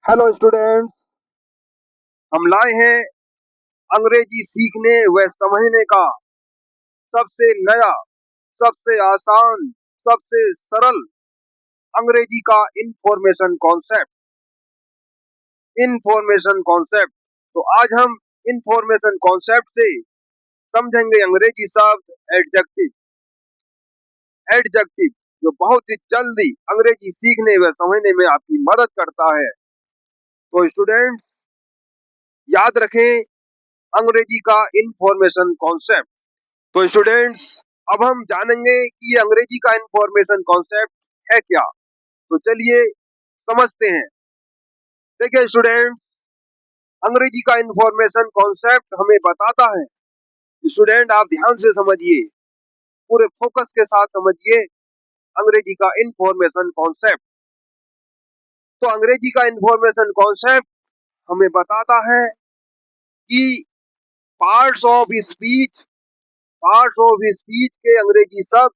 Hello students. हम लाए हैं अंग्रेजी सीखने व समझने का सबसे नया, सबसे आसान, सबसे सरल अंग्रेजी का इंफॉर्मेशन कॉन्सेप्ट। तो आज हम इंफॉर्मेशन कॉन्सेप्ट से समझेंगे अंग्रेजी शब्द एडजेक्टिव, जो बहुत ही जल्दी अंग्रेजी सीखने व समझने में आपकी मदद करता है। तो स्टूडेंट्स, याद रखें अंग्रेजी का इंफॉर्मेशन कॉन्सेप्ट। तो स्टूडेंट्स, अब हम जानेंगे कि ये अंग्रेजी का इंफॉर्मेशन कॉन्सेप्ट है क्या। तो चलिए समझते हैं। देखिए स्टूडेंट्स, अंग्रेजी का इंफॉर्मेशन कॉन्सेप्ट हमें बताता है। स्टूडेंट, आप ध्यान से समझिए, पूरे फोकस के साथ समझिए अंग्रेजी का इंफॉर्मेशन कॉन्सेप्ट। तो अंग्रेजी का इंफॉर्मेशन कॉन्सेप्ट हमें बताता है कि पार्ट्स ऑफ स्पीच के अंग्रेजी शब्द,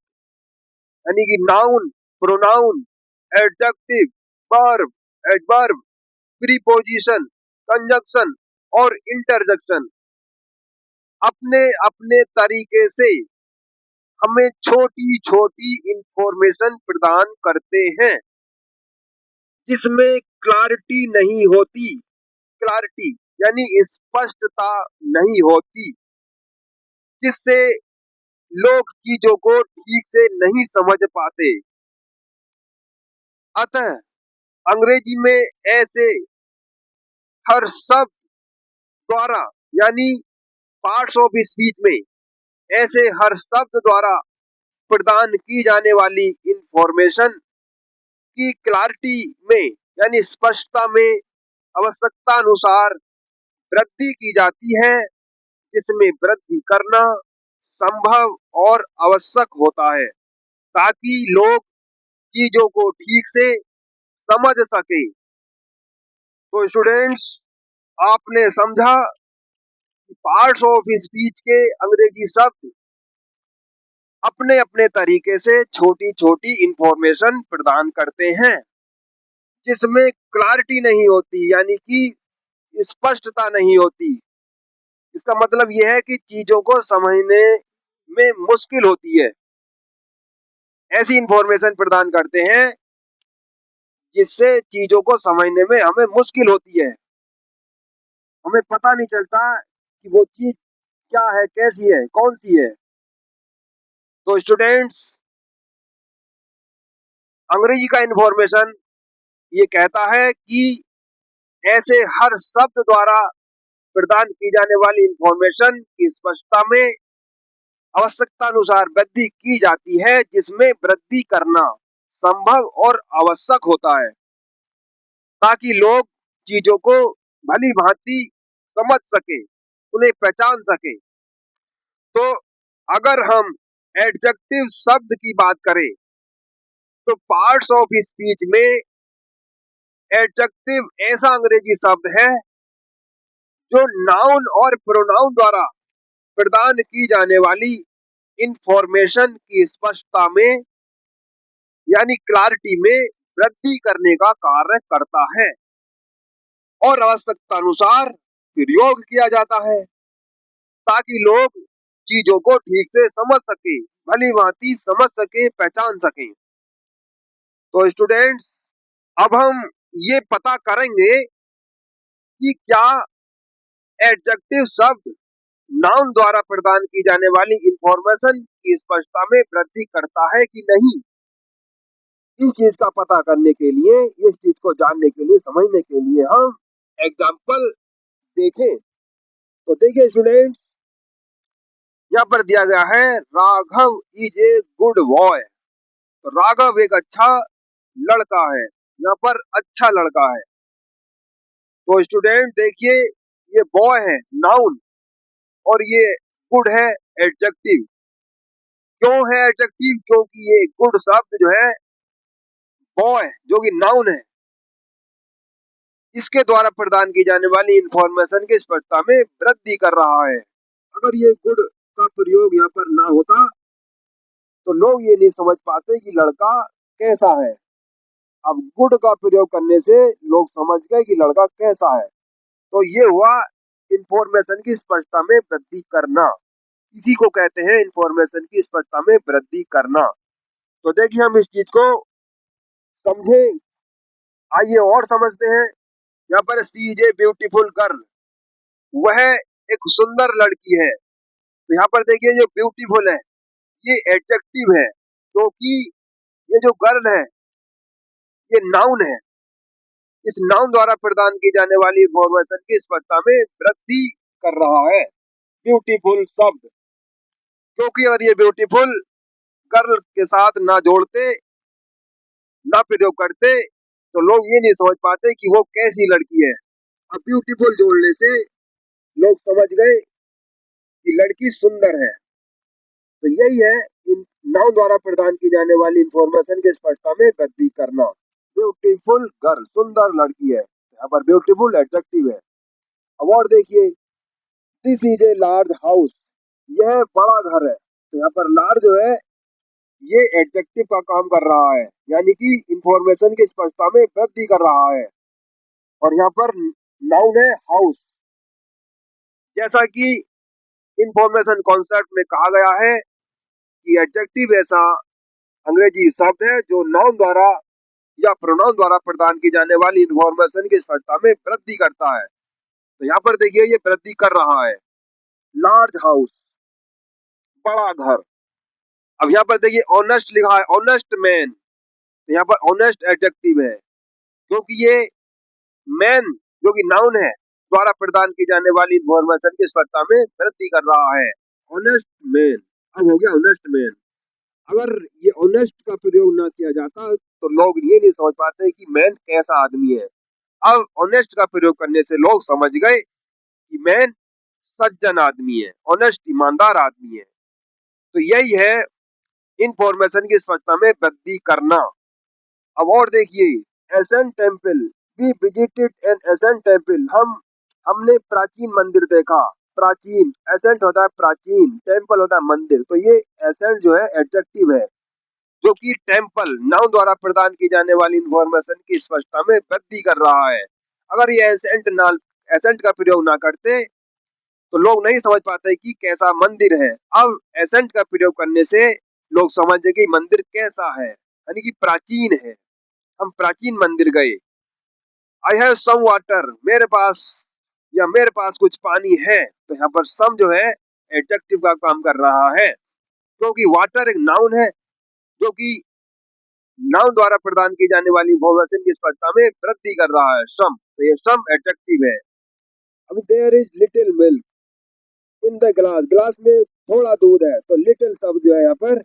यानी कि noun, pronoun, adjective, verb, adverb, preposition, conjunction और इंटरजेक्शन अपने अपने तरीके से हमें छोटी छोटी इंफॉर्मेशन प्रदान करते हैं, जिसमें क्लैरिटी यानी स्पष्टता नहीं होती, जिससे लोग चीजों को ठीक से नहीं समझ पाते। अतः अंग्रेजी में ऐसे हर शब्द द्वारा, यानी पार्ट्स ऑफ स्पीच में ऐसे हर शब्द द्वारा प्रदान की जाने वाली इंफॉर्मेशन की क्लैरिटी में, यानी स्पष्टता में आवश्यकता अनुसार वृद्धि की जाती है, जिसमें वृद्धि करना संभव और आवश्यक होता है, ताकि लोग चीजों को ठीक से समझ सके। तो स्टूडेंट्स, आपने समझा कि पार्ट्स ऑफ स्पीच के अंग्रेजी शब्द अपने अपने तरीके से छोटी छोटी इंफॉर्मेशन प्रदान करते हैं, जिसमें क्लैरिटी नहीं होती, यानी कि स्पष्टता नहीं होती। इसका मतलब यह है कि चीजों को समझने में मुश्किल होती है। ऐसी इंफॉर्मेशन प्रदान करते हैं जिससे चीजों को समझने में हमें मुश्किल होती है, हमें पता नहीं चलता कि वो चीज क्या है, कैसी है, कौन सी है। तो स्टूडेंट्स, अंग्रेजी का इंफॉर्मेशन ये कहता है कि ऐसे हर शब्द द्वारा प्रदान की जाने वाली इंफॉर्मेशन की स्पष्टता में आवश्यकता अनुसार वृद्धि की जाती है, जिसमें वृद्धि करना संभव और आवश्यक होता है, ताकि लोग चीजों को भली भांति समझ सके, उन्हें पहचान सके। तो अगर हम एडजेक्टिव शब्द की बात करें, तो पार्ट्स ऑफ स्पीच में एडजेक्टिव ऐसा अंग्रेजी शब्द है जो नाउन और प्रोनाउन द्वारा प्रदान की जाने वाली इंफॉर्मेशन की स्पष्टता में, यानी क्लैरिटी में वृद्धि करने का कार्य करता है और आवश्यकता अनुसार प्रयोग किया जाता है, ताकि लोग चीजों को ठीक से समझ सके, भली भांति समझ सके, पहचान सके। तो स्टूडेंट्स, अब हम ये पता करेंगे कि क्या एडजेक्टिव शब्द नाउन द्वारा प्रदान की जाने वाली इंफॉर्मेशन की स्पष्टता में वृद्धि करता है कि नहीं। इस चीज का पता करने के लिए, इस चीज को जानने के लिए, समझने के लिए हम एग्जाम्पल देखें। तो देखिए स्टूडेंट्स, यहाँ पर दिया गया है Raghav is a good boy. तो राघव एक अच्छा लड़का है, यहाँ पर अच्छा लड़का है। तो स्टूडेंट देखिए, ये बॉय है नाउन और ये गुड है एडजेक्टिव। क्यों है एडजेक्टिव? क्योंकि ये गुड शब्द जो है बॉय, जो कि नाउन है, इसके द्वारा प्रदान की जाने वाली इंफॉर्मेशन की स्पष्टता में वृद्धि कर रहा है। अगर ये गुड का प्रयोग यहाँ पर ना होता तो लोग ये नहीं समझ पाते कि लड़का कैसा है। अब गुड का प्रयोग करने से लोग समझ गए कि लड़का कैसा है। तो ये हुआ इंफॉर्मेशन की स्पष्टता में वृद्धि करना। इसी को कहते हैं इंफॉर्मेशन की स्पष्टता में वृद्धि करना। तो देखिए हम इस चीज को समझे, आइए और समझते हैं। यहाँ पर सी इज ए ब्यूटीफुल गर्ल, वह एक सुंदर लड़की है। तो यहाँ पर देखिए जो ब्यूटीफुल है ये एडजेक्टिव है, क्योंकि ये जो गर्ल है ये नाउन है। इस नाउन द्वारा प्रदान की जाने वाली इंफॉर्मेशन की स्पष्टता में वृद्धि कर रहा है ब्यूटीफुल शब्द। क्योंकि अगर ये ब्यूटीफुल गर्ल के साथ ना जोड़ते, ना प्रयोग करते, तो लोग ये नहीं समझ पाते कि वो कैसी लड़की है। अब ब्यूटीफुल जोड़ने से लोग समझ गए कि लड़की सुंदर है। तो यही है इन नाउन द्वारा प्रदान की जाने वाली इंफॉर्मेशन की स्पष्टता में वृद्धि करना। ब्यूटीफुल गर्ल, सुंदर लड़की है, यहाँ पर ब्यूटीफुल एडजेक्टिव है। अब और देखिए, this is a large house, यह बड़ा घर है। तो यहाँ पर लार्ज जो है ये एडजेक्टिव का काम कर रहा है, यानी कि इंफॉर्मेशन की स्पष्टता में वृद्धि कर रहा है। और यहाँ पर नाउन है हाउस। जैसा कि इंफॉर्मेशन कॉन्सेप्ट में कहा गया है कि एडजेक्टिव ऐसा अंग्रेजी शब्द है जो नाउन द्वारा या प्रोनाउन द्वारा प्रदान की जाने वाली इंफॉर्मेशन की स्पष्टता में वृद्धि करता है। तो यहाँ पर देखिए ये वृद्धि कर रहा है, लार्ज हाउस, बड़ा घर। अब यहाँ पर देखिए ऑनेस्ट लिखा है, ऑनेस्ट मैन। तो यहाँ पर ऑनेस्ट एडजेक्टिव है, क्योंकि ये मैन जो कि नाउन है द्वारा प्रदान की जाने वाली इंफॉर्मेशन की स्पष्टता में वृद्धि कर रहा है। ऑनेस्ट मैन, अब हो गया ऑनेस्ट मैन। अगर ये ऑनेस्ट का प्रयोग ना किया जाता तो लोग ये नहीं समझ पाते कि मैन कैसा आदमी है। अब ऑनेस्ट का प्रयोग करने से लोग समझ गए कि मैन सज्जन आदमी है, ऑनेस्ट ईमानदार आदमी है। तो यही है इंफॉर्मेशन की स्पष्टता में वृद्धि करना। अब और देखिए, ancient temple, we visited an ancient temple, हमने प्राचीन मंदिर देखा। प्राचीन, एसेंट होता है प्राचीन, टेम्पल होता है मंदिर। तो ये एसेंट जो है एडजेक्टिव है, जो कि टेम्पल नाउन द्वारा प्रदान की जाने वाली इंफॉर्मेशन की स्पष्टता में वृद्धि कर रहा है। अगर ये एसेंट का प्रयोग ना करते तो लोग नहीं समझ पाते कि कैसा मंदिर है। अब एसेंट का प्रयोग करने से लोग समझे कि मंदिर कैसा है, यानी कि प्राचीन है। हम प्राचीन मंदिर गए। आई हैव सम वाटर, मेरे पास या मेरे पास कुछ पानी है। तो यहाँ पर सम जो है एडजेक्टिव का काम कर रहा है, क्योंकि वाटर एक नाउन है जो कि नाउन द्वारा प्रदान की जाने वाली इंफॉर्मेशन की स्पष्टता में वृद्धि कर रहा है सम। तो ये सम एडजेक्टिव है। अभी there is little milk in the glass, glass में थोड़ा दूध है। तो लिटिल शब्द जो है यहाँ पर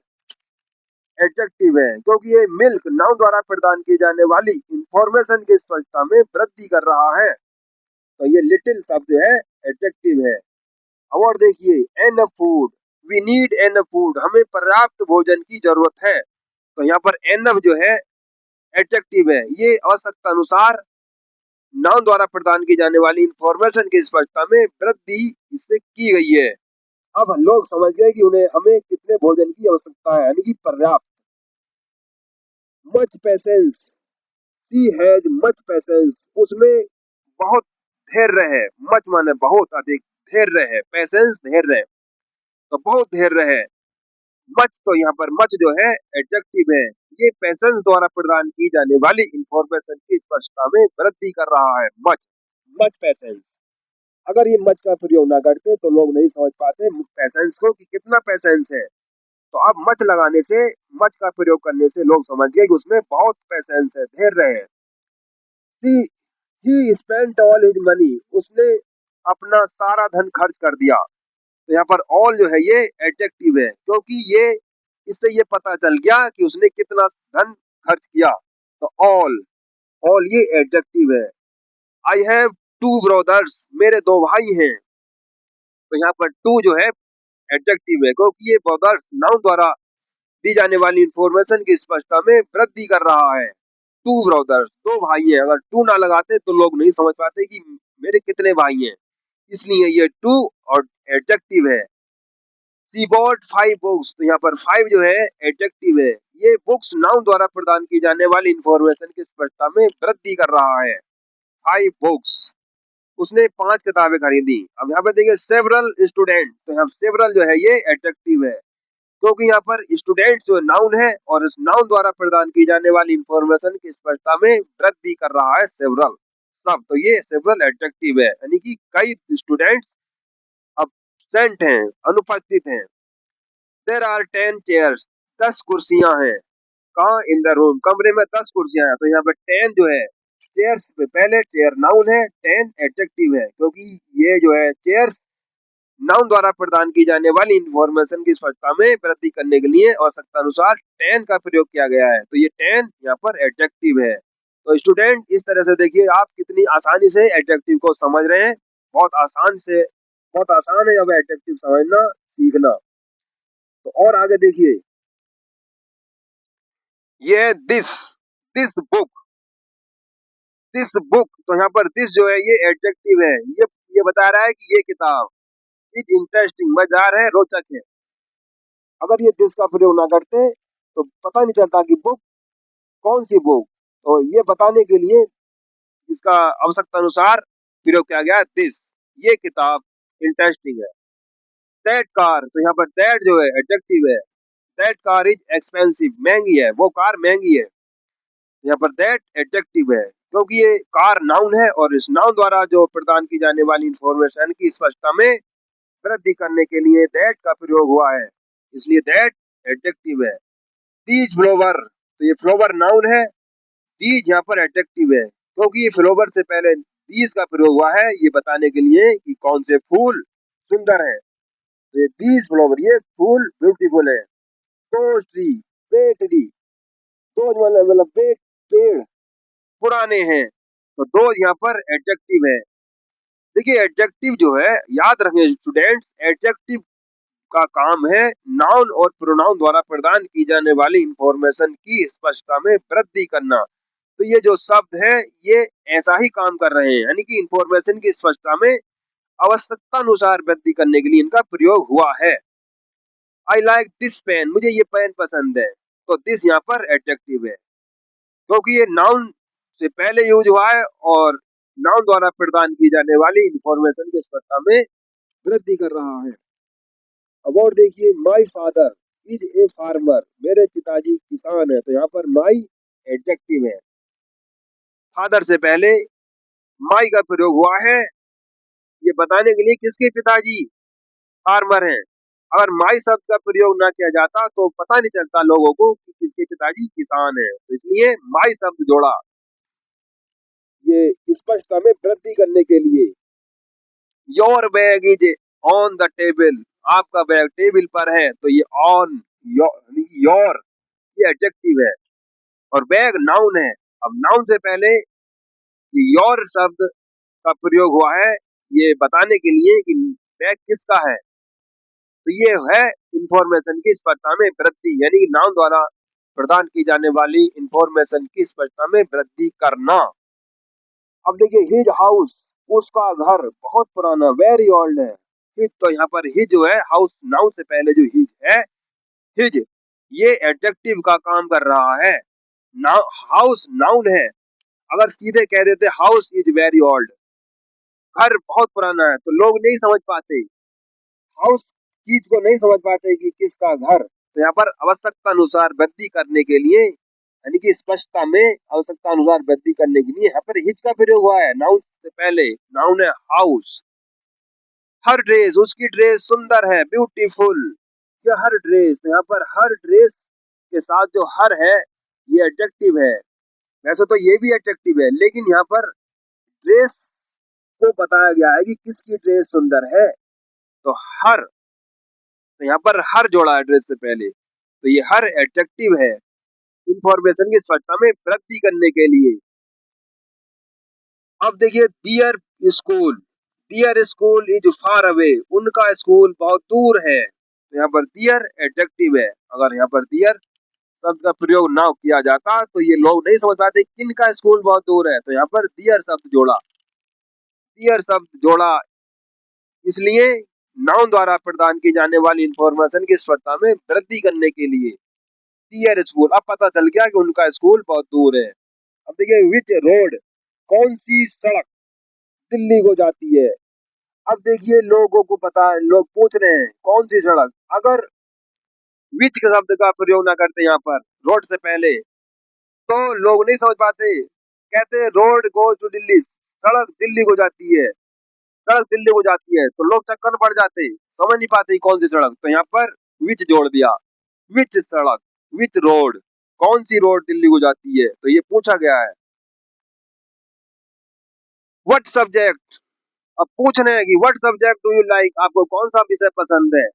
एडजेक्टिव है, क्योंकि ये मिल्क नाउन द्वारा प्रदान की जाने वाली इंफॉर्मेशन की स्पष्टता में वृद्धि कर रहा है। तो ये लिटिल शब्द जो है एडजेक्टिव है। अब और देखिए, enough food, we need enough food, हमें पर्याप्त भोजन की जरूरत है। तो यहाँ पर एनफ जो है एडजेक्टिव है, ये आवश्यकता अनुसार नाउन द्वारा प्रदान की जाने वाली इंफॉर्मेशन की स्पष्टता में वृद्धि इससे की गई है। अब लोग समझ गए कि उन्हें हमें कितने भोजन की आवश्यकता है, यानी कि पर्याप्त। Much patience, she has much patience, उसमें बहुत धैर्य है। मच माने बहुत अधिक, धैर्य है, पेशेंस धैर्य है, तो बहुत धैर्य है। मच, तो यहाँ पर मच जो है एडजेक्टिव है, ये पेशेंस द्वारा प्रदान की जाने वाली इंफॉर्मेशन की स्पष्टता में वृद्धि कर रहा है। Much, much patience. अगर ये मच का प्रयोग ना करते तो लोग नहीं समझ पाते पेशेंस को कि कितना पेशेंस है। तो अब मच लगाने से, मच का प्रयोग करने से लोग समझ गए कि उसमें बहुत पेशेंस है, धैर्य है। See he spent all his money, उसने अपना सारा धन खर्च कर दिया। तो यहाँ पर ऑल जो है ये एडजेक्टिव है, क्योंकि ये इससे ये पता चल गया कि उसने कितना धन खर्च किया। तो ऑल, ऑल ये एडजेक्टिव है। आई हैव टू ब्रदर्स, मेरे दो भाई हैं। तो यहाँ पर टू जो है एडजेक्टिव है, क्योंकि ये ब्रदर्स नाउन द्वारा दी जाने वाली इंफॉर्मेशन की स्पष्टता में वृद्धि कर रहा है। टू ब्रदर्स, दो भाई हैं। अगर टू ना लगाते तो लोग नहीं समझ पाते कि मेरे कितने भाई हैं, इसलिए ये टू और एडजेक्टिव है। शी बॉट 5 बुक्स, तो यहाँ पर 5 जो है एडजेक्टिव है, ये बुक्स नाउन द्वारा प्रदान की जाने वाली इंफॉर्मेशन की स्पष्टता में वृद्धि कर रहा है। 5 बुक्स, उसने 5 किताबें खरीदी। अब यहाँ पे देखिए सेवरल स्टूडेंट, तो यहाँ सेवरल जो है ये एडजेक्टिव है, क्योंकि यहाँ पर स्टूडेंट जो नाउन है और इस नाउन द्वारा प्रदान की जाने वाली इंफॉर्मेशन की स्पष्टता में वृद्धि कर रहा है सेवरल सब, तो ये सेवरल एडजेक्टिव है, यानी कि कई स्टूडेंट्स absent हैं, अनुपस्थित हैं। देयर आर 10 चेयर्स, 10 कुर्सियां हैं। कहाँ? इन द रूम, कमरे में 10 कुर्सियां हैं। तो यहाँ पे 10 जो है चेयर्स पे, पहले चेयर नाउन है, 10 एडजेक्टिव है, क्योंकि ये जो है चेयर्स नाउन द्वारा प्रदान की जाने वाली इंफॉर्मेशन की स्पष्टता में वृद्धि करने के लिए आवश्यकता अनुसार 10 का प्रयोग किया गया है। तो ये 10 यहाँ पर एडजेक्टिव है। तो स्टूडेंट, इस तरह से देखिए आप कितनी आसानी से एडजेक्टिव को समझ रहे हैं। बहुत आसान से, बहुत आसान है अब एडजेक्टिव समझना, सीखना। तो और आगे देखिए, ये है दिस बुक, दिस बुक, तो यहाँ पर दिस जो है ये एडजेक्टिव है। ये बता रहा है कि ये किताब इज इंटरेस्टिंग, मजेदार है, रोचक है। अगर ये दिस का प्रयोग ना करते तो पता नहीं चलता कि बुक कौन सी बुक। तो ये बताने के लिए इसका आवश्यकता अनुसार प्रयोग किया गया दिस, ये किताब इंटरेस्टिंग है। दैट कार, तो यहाँ पर दैट जो है एडजेक्टिव है। दैट कार इज एक्सपेंसिव, महंगी है, वो कार महंगी है। यहाँ पर दैट एडजेक्टिव है, क्योंकि ये कार नाउन है और इस नाउन द्वारा जो प्रदान की जाने वाली इंफॉर्मेशन की स्पष्टता में वृद्धि करने के लिए दैट का प्रयोग हुआ है, इसलिए दैट एडजेक्टिव है। दीज फ्लोवर, तो ये फ्लोवर नाउन है, दीज यहाँ पर एडजेक्टिव है, क्योंकि ये फ्लोवर से पहले दीज का प्रयोग हुआ है ये बताने के लिए कि कौन से फूल सुंदर है। तो ये दीज फ्लोवर, ये फूल ब्यूटीफुल है। दो ट्री, पेड़, दो मतलब पेड़ पुराने हैं, तो दो यहाँ पर एडजेक्टिव है। देखिए एडजेक्टिव जो है, याद रखें स्टूडेंट्स, एडजेक्टिव का काम है नाउन और प्रोनाउन द्वारा प्रदान की जाने वाली इंफॉर्मेशन की स्पष्टता में वृद्धि करना। तो ये जो शब्द है ये ऐसा ही काम कर रहे हैं, यानी कि इंफॉर्मेशन की स्पष्टता में आवश्यकता अनुसार वृद्धि करने के लिए इनका प्रयोग हुआ है। आई लाइक दिस पेन, मुझे ये पेन पसंद है, तो दिस यहाँ पर एडजेक्टिव है, क्योंकि ये नाउन से पहले यूज हुआ है और नाउन द्वारा प्रदान की जाने वाली इंफॉर्मेशन की स्पष्टता में वृद्धि कर रहा है। अब और देखिए, my father is a farmer, मेरे पिताजी किसान है, तो यहाँ पर माई एडजेक्टिव है। फादर से पहले माई का प्रयोग हुआ है ये बताने के लिए किसके पिताजी फार्मर हैं। अगर माई शब्द का प्रयोग ना किया जाता तो पता नहीं चलता लोगों को कि किसके पिताजी किसान है, तो इसलिए माई शब्द जोड़ा ये स्पष्टता में वृद्धि करने के लिए। Your bag is on the table, आपका बैग टेबल पर है, तो ये ऑन, योर ये एडजेक्टिव है और बैग नाउन है। अब नाउन से पहले योर शब्द का प्रयोग हुआ है ये बताने के लिए कि बैग किसका है, तो ये है इंफॉर्मेशन की स्पष्टता में वृद्धि, यानी कि नाउन द्वारा प्रदान की जाने वाली इंफॉर्मेशन की स्पष्टता में वृद्धि करना। अब देखिए, हिज हाउस, उसका घर बहुत पुराना, वेरी ओल्ड है। हिज, तो यहाँ पर हिज जो है हाउस नाउन से पहले जो हिज है, हिज ये एडजेक्टिव का काम कर रहा है। नाउ हाउस नाउन है, अगर सीधे कह देते हाउस इज वेरी ओल्ड, घर बहुत पुराना है, तो लोग नहीं समझ पाते, हाउस चीज को नहीं समझ पाते कि किसका घर। तो यहाँ पर आवश्यकता अनुसार वृद्धि करने के लिए, यानी कि स्पष्टता में आवश्यकता अनुसार वृद्धि करने के लिए यहाँ पर हिज का प्रयोग हुआ है नाउन से पहले। नाउन है हाउस। हर ड्रेस, उसकी ड्रेस सुंदर है, ब्यूटीफुल। ये हर ड्रेस, यहाँ पर हर ड्रेस के साथ जो हर है ये एडजेक्टिव है। वैसे तो ये भी एडजेक्टिव है, लेकिन यहाँ पर ड्रेस को बताया गया है कि किसकी ड्रेस सुंदर है, तो हर, तो यहाँ पर हर जोड़ा है ड्रेस से पहले, तो ये हर एडजेक्टिव है इंफॉर्मेशन की स्पष्टता में वृद्धि करने के लिए। अब देखिए, their school, their school is far away, उनका स्कूल बहुत दूर है, तो यहाँ पर दियर एडजेक्टिव है। अगर यहाँ पर दियर शब्द का प्रयोग ना किया जाता तो ये लोग नहीं समझ पाते किन का स्कूल बहुत दूर है, तो यहाँ पर दियर शब्द जोड़ा, दियर शब्द जोड़ा इसलिए नाउन द्वारा प्रदान की जाने वाली इंफॉर्मेशन की स्पष्टता में वृद्धि करने के लिए। डियर स्कूल, अब पता चल गया कि उनका स्कूल बहुत दूर है। अब देखिए विच रोड, कौन सी सड़क दिल्ली को जाती है। अब देखिए लोगों को पता है, लोग पूछ रहे हैं कौन सी सड़क। अगर विच के शब्द का प्रयोग ना करते यहाँ पर रोड से पहले, तो लोग नहीं समझ पाते। कहते रोड गोज टू दिल्ली, सड़क दिल्ली को जाती है, सड़क दिल्ली को जाती है, तो लोग चक्कर में पड़ जाते, समझ नहीं पाते कौन सी सड़क। तो यहाँ पर विच जोड़ दिया, विच सड़क, विच रोड, कौन सी रोड दिल्ली को जाती है, तो ये पूछा गया है। व्हाट सब्जेक्ट, अब पूछ रहे हैं कि what subject do you like, आपको कौन सा विषय पसंद है।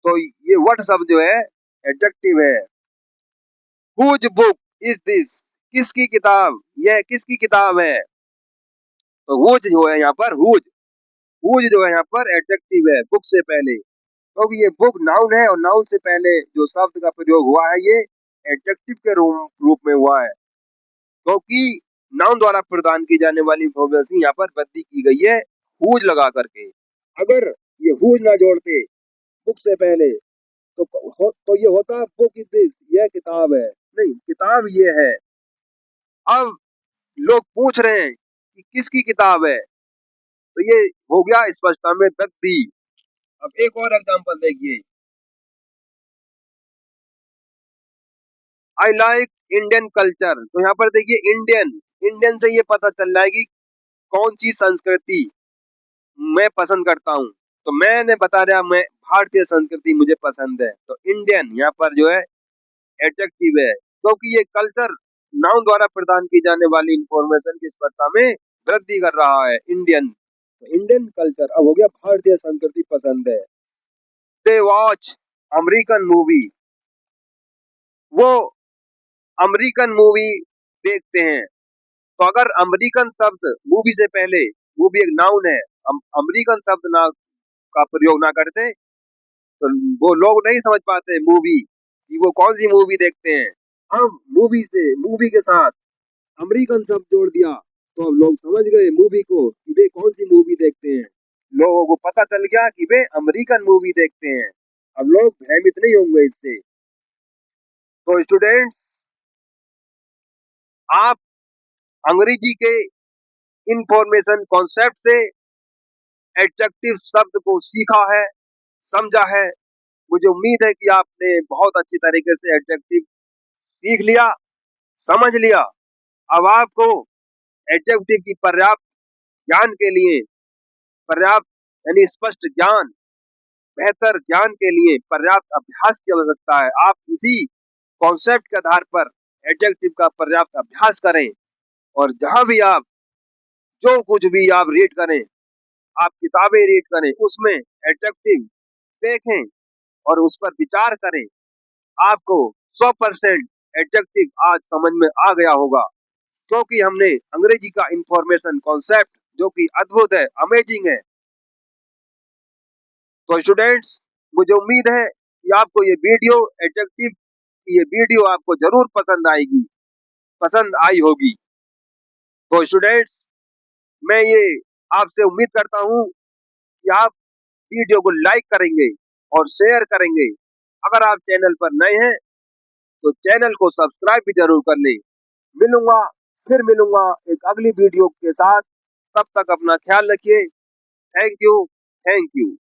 तो ये व्हाट शब्द जो है एडजेक्टिव है। हुज बुक इज दिस, किसकी किताब, यह किसकी किताब है। तो हुज जो है यहाँ पर, हुज, हुज जो है यहाँ पर एडजेक्टिव है बुक से पहले, क्योंकि ये बुक नाउन है और नाउन से पहले जो शब्द का प्रयोग हुआ है ये एडजेक्टिव के रूप में हुआ है, क्योंकि नाउन द्वारा प्रदान की जाने वाली इंफॉर्मेशन यहाँ पर वृद्धि की गई है हुज लगा करके। अगर ये हुज ना जोड़ते बुक से पहले तो ये होता बुक इज दिस, यह किताब है, नहीं किताब ये है। अब लोग पूछ रहे हैं कि किसकी किताब है, तो ये हो गया स्पष्टता में वृद्धि। अब एक और एग्जांपल देखिए, आई लाइक इंडियन कल्चर, तो यहाँ पर देखिए इंडियन, इंडियन से ये पता चल रहा है कि कौन सी संस्कृति मैं पसंद करता हूँ। तो मैंने बता रहा मैं भारतीय संस्कृति मुझे पसंद है, तो इंडियन यहाँ पर जो है एडजेक्टिव है, क्योंकि ये कल्चर नाउन द्वारा प्रदान की जाने वाली इंफॉर्मेशन की स्पष्टता में वृद्धि कर रहा है इंडियन। तो इंडियन कल्चर अब हो गया भारतीय संस्कृति पसंद है। दे वॉच अमेरिकन मूवी, वो अमेरिकन मूवी देखते हैं। तो अगर अमेरिकन शब्द मूवी से पहले, मूवी एक नाउन है, अमेरिकन शब्द ना का प्रयोग ना करते तो वो लोग नहीं समझ पाते मूवी कि वो कौन सी मूवी देखते हैं। अब मूवी से, मूवी के साथ अमेरिकन शब्द जोड़ दिया तो अब लोग समझ गए मूवी को कि वे कौन सी मूवी देखते हैं। लोगों को पता चल गया कि वे अमेरिकन मूवी देखते हैं। अब लोग भयभीत नहीं होंगे इससे। तो स्टूडेंट्स, आप अंग्रेजी के इंफॉर्मेशन कॉन्सेप्ट से एडजेक्टिव शब्द को सीखा है, समझा है। मुझे उम्मीद है कि आपने बहुत अच्छी तरीके से एडजेक्टिव सीख लिया, समझ लिया। अब आपको एडजेक्टिव की पर्याप्त ज्ञान के लिए, पर्याप्त यानी स्पष्ट ज्ञान, बेहतर ज्ञान के लिए पर्याप्त अभ्यास की आवश्यकता है। आप इसी कॉन्सेप्ट के आधार पर एडजेक्टिव का पर्याप्त अभ्यास करें, और जहां भी आप जो कुछ भी आप रीड करें, आप किताबें रीड करें, उसमें एडजेक्टिव देखें और उस पर विचार करें। आपको 100% एडजेक्टिव आज समझ में आ गया होगा, क्योंकि हमने अंग्रेजी का इंफॉर्मेशन कॉन्सेप्ट जो कि अद्भुत है, अमेजिंग है। तो स्टूडेंट्स, मुझे उम्मीद है कि आपको ये वीडियो, एडजेक्टिव की ये वीडियो आपको जरूर पसंद आएगी, पसंद आई होगी। तो स्टूडेंट्स, मैं ये आपसे उम्मीद करता हूँ कि आप वीडियो को लाइक करेंगे और शेयर करेंगे। अगर आप चैनल पर नए हैं तो चैनल को सब्सक्राइब भी जरूर कर लें। मिलूंगा, फिर मिलूंगा एक अगली वीडियो के साथ। तब तक अपना ख्याल रखिए। Thank you, thank you.